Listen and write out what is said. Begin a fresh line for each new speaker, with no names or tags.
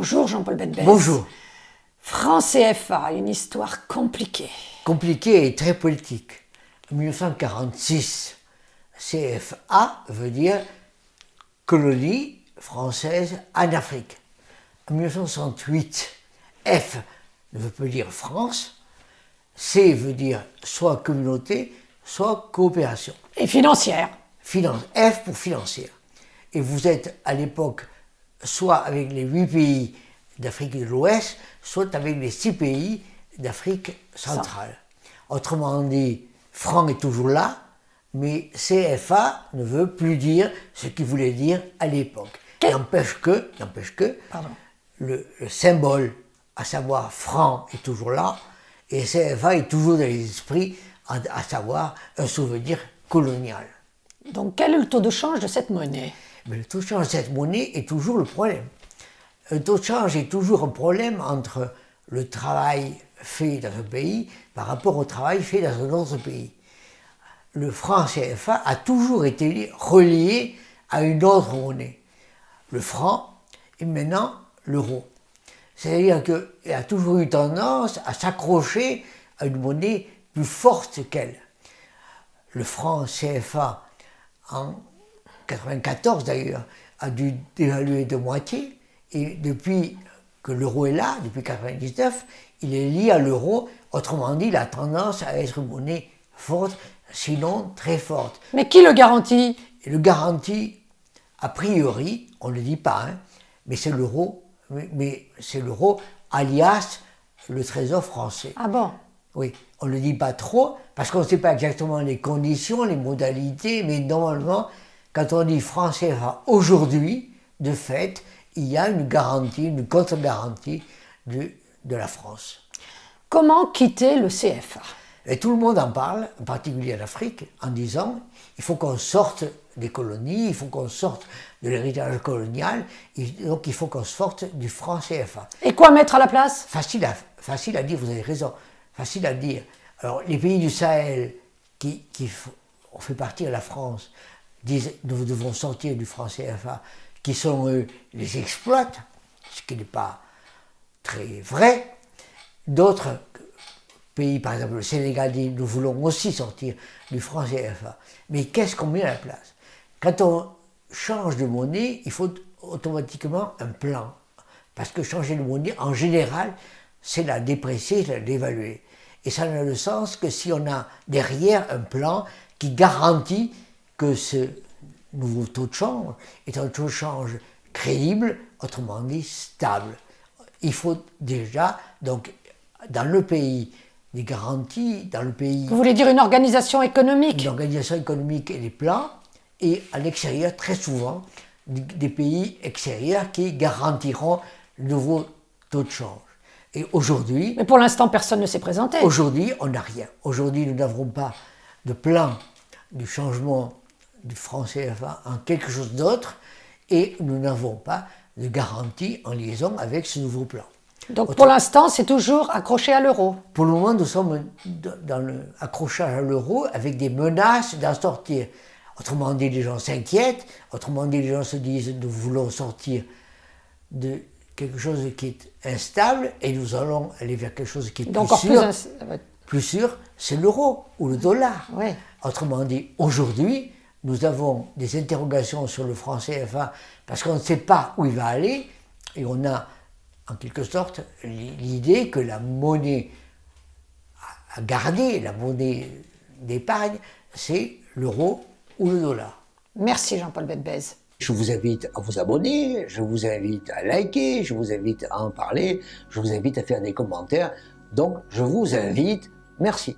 Bonjour Jean-Paul Bedbez.
Bonjour.
Franc CFA, une histoire compliquée.
Compliqué et très politique. En 1946, CFA veut dire colonie française en Afrique. En 1968, F ne veut pas dire France, C veut dire soit communauté, soit coopération.
Et financière.
F pour financière. Et vous êtes à l'époque soit avec les 8 pays d'Afrique de l'Ouest, soit avec les 6 pays d'Afrique centrale. Autrement dit, franc est toujours là, mais CFA ne veut plus dire ce qu'il voulait dire à l'époque. N'empêche que le symbole, à savoir franc, est toujours là, et CFA est toujours dans les esprits, à savoir un souvenir colonial.
Donc quel est le taux de change de cette monnaie?
Mais le taux de change de cette monnaie est toujours le problème. Le taux de change est toujours un problème entre le travail fait dans un pays par rapport au travail fait dans un autre pays. Le franc CFA a toujours été relié à une autre monnaie, le franc, et maintenant l'euro. C'est-à-dire qu'il a toujours eu tendance à s'accrocher à une monnaie plus forte qu'elle. Le franc CFA, en 1994 d'ailleurs, a dû dévaluer de moitié, et depuis que l'euro est là, depuis 1999, il est lié à l'euro. Autrement dit, il a tendance à être une monnaie forte, sinon très forte.
Mais qui le garantit?
Et le garantit, a priori, on ne le dit pas, hein, mais c'est l'euro, mais c'est l'euro alias le trésor français.
Ah bon?
Oui, on ne le dit pas trop, parce qu'on ne sait pas exactement les conditions, les modalités, mais normalement, quand on dit franc CFA aujourd'hui, de fait, il y a une garantie, une contre-garantie de la France.
Comment quitter le CFA?
Et tout le monde en parle, en particulier en Afrique, en disant il faut qu'on sorte des colonies, il faut qu'on sorte de l'héritage colonial, et donc il faut qu'on sorte du franc CFA.
Et quoi mettre à la place?
Facile à dire, vous avez raison, facile à dire. Alors les pays du Sahel qui ont fait partie de la France disent nous devons sortir du franc CFA, qui sont eux les exploitent, ce qui n'est pas très vrai. D'autres pays, par exemple le Sénégal, dit nous voulons aussi sortir du franc CFA. Mais qu'est-ce qu'on met à la place? Quand on change de monnaie, il faut automatiquement un plan. Parce que changer de monnaie, en général, c'est la déprécier, c'est la dévaluer. Et ça n'a le sens que si on a derrière un plan qui garantit que ce nouveau taux de change est un taux de change crédible, autrement dit stable. Il faut déjà, donc, dans le pays, des garanties, dans le pays...
Vous voulez dire une organisation économique?
Une organisation économique et des plans, et à l'extérieur, très souvent, des pays extérieurs qui garantiront le nouveau taux de change. Et aujourd'hui...
Mais pour l'instant, personne ne s'est présenté.
Aujourd'hui, on n'a rien. Aujourd'hui, nous n'avons pas de plan du changement du franc CFA en quelque chose d'autre, et nous n'avons pas de garantie en liaison avec ce nouveau plan.
Donc pour l'instant, c'est toujours accroché à l'euro.
Pour le moment, nous sommes dans l'accrochage à l'euro avec des menaces d'en sortir. Autrement dit, les gens s'inquiètent, autrement dit, les gens se disent nous voulons sortir de quelque chose qui est instable et nous allons aller vers quelque chose qui est plus sûr. Plus sûr, c'est l'euro ou le dollar.
Oui.
Autrement dit, aujourd'hui, nous avons des interrogations sur le franc CFA parce qu'on ne sait pas où il va aller et on a en quelque sorte l'idée que la monnaie à garder, la monnaie d'épargne, c'est l'euro ou le dollar.
Merci Jean-Paul Bedbez.
Je vous invite à vous abonner, je vous invite à liker, je vous invite à en parler, je vous invite à faire des commentaires. Donc je vous invite, merci.